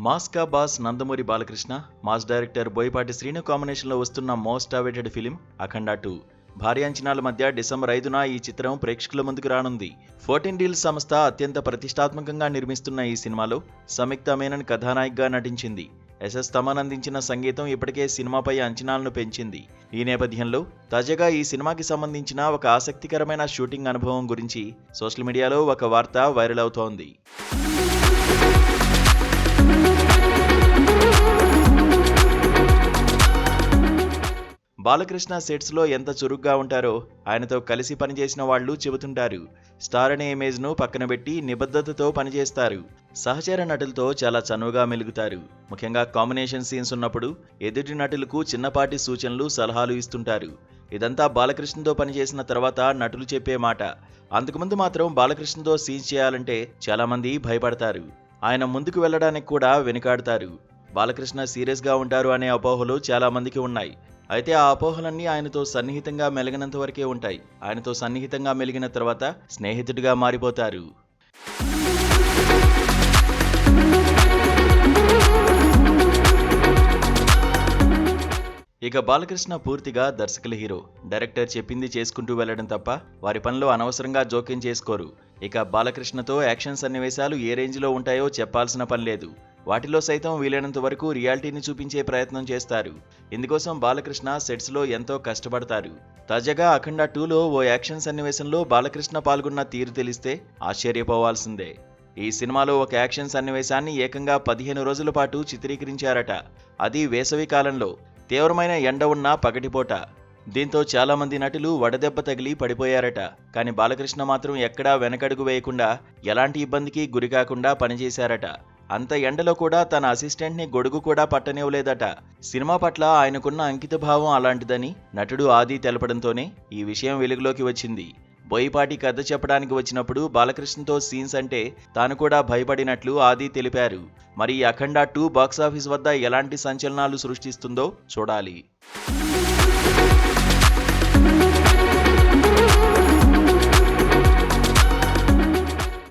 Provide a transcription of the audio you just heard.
మాస్కా boss Nandamuri Balakrishna, mass director Boyapati Srinu కాంబినేషన్లో వస్తున్న most awaited film అఖండ 2. భారీ అంచనాల మధ్య డిసెంబర్ 5న ఈ చిత్రం ప్రేక్షకుల ముందుకు రానుంది. 14 డీల్స్ సంస్థ అత్యంత ప్రతిష్టాత్మకంగా నిర్మిస్తున్న ఈ సినిమాలో సంయుక్త మేనన్ కథానాయికగా నటించింది. ఎస్ఎస్ తమన్ అందించిన సంగీతం ఇప్పటికే సినిమాపై అంచనాలను పెంచింది. ఈ నేపథ్యంలో తాజాగా ఈ సినిమాకి సంబంధించిన ఒక ఆసక్తికరమైన షూటింగ్ అనుభవం గురించి సోషల్ మీడియాలో ఒక వార్త వైరల్ అవుతోంది. బాలకృష్ణ సెట్స్లో ఎంత చురుగ్గా ఉంటారో ఆయనతో కలిసి పనిచేసిన వాళ్ళు చెబుతుంటారు. స్టార్ అనే ఇమేజ్ను పక్కన పెట్టి నిబద్ధతతో పనిచేస్తారు. సహచర నటులతో చాలా చనువుగా మెలుగుతారు. ముఖ్యంగా కాంబినేషన్ సీన్స్ ఉన్నప్పుడు ఎదుటి నటులకు చిన్నపాటి సూచనలు, సలహాలు ఇస్తుంటారు. ఇదంతా బాలకృష్ణతో పనిచేసిన తర్వాత నటులు చెప్పే మాట. అంతకుముందు మాత్రం బాలకృష్ణతో సీన్స్ చేయాలంటే చాలామంది భయపడతారు. ఆయన ముందుకు వెళ్ళడానికి కూడా వెనుకాడతారు. బాలకృష్ణ సీరియస్గా ఉంటారు అనే అపోహలు చాలా మందికి ఉన్నాయి. అయితే ఆ అపోహలన్నీ ఆయనతో సన్నిహితంగా మెలిగినంత వరకే ఉంటాయి. ఆయనతో సన్నిహితంగా మెలిగిన తర్వాత స్నేహితుడిగా మారిపోతారు. ఇక బాలకృష్ణ పూర్తిగా దర్శకుల హీరో. డైరెక్టర్ చెప్పింది చేసుకుంటూ వెళ్లడం తప్ప వారి పనిలో అనవసరంగా జోక్యం చేసుకోరు. ఇక బాలకృష్ణతో యాక్షన్ సన్నివేశాలు ఏ రేంజ్లో ఉంటాయో చెప్పాల్సిన పని లేదు. వాటిలో సైతం వీలైనంత వరకు రియాలిటీని చూపించే ప్రయత్నం చేస్తారు. ఇందుకోసం బాలకృష్ణ సెట్స్లో ఎంతో కష్టపడతారు. తాజాగా అఖండ 2లో ఓ యాక్షన్ సన్నివేశంలో బాలకృష్ణ పాల్గొన్న తీరు తెలిస్తే ఆశ్చర్యపోవాల్సిందే. ఈ సినిమాలో ఒక యాక్షన్ సన్నివేశాన్ని ఏకంగా 15 రోజుల పాటు చిత్రీకరించారట. అది వేసవి కాలంలో. తీవ్రమైన ఎండ ఉన్న పగటిపూట. దీంతో చాలా మంది నటులు వడదెబ్బ తగిలి పడిపోయారట. కానీ బాలకృష్ణ మాత్రం ఎక్కడా వెనకడుగు వేయకుండా, ఎలాంటి ఇబ్బందికి గురికాకుండా పనిచేశారట. అంత ఎండలో కూడా తన అసిస్టెంట్ని గొడుగు కూడా పట్టనివ్వలేదట. సినిమా పట్ల ఆయనకున్న అంకితభావం అలాంటిదని నటుడు ఆది తెలపడంతోనే ఈ విషయం వెలుగులోకి వచ్చింది. బోయపాటి కథ చెప్పడానికి వచ్చినప్పుడు బాలకృష్ణతో సీన్స్ అంటే తాను కూడా భయపడినట్లు ఆది తెలిపారు. మరి అఖండ 2 బాక్సాఫీస్ వద్ద ఎలాంటి సంచలనాలు సృష్టిస్తుందో చూడాలి.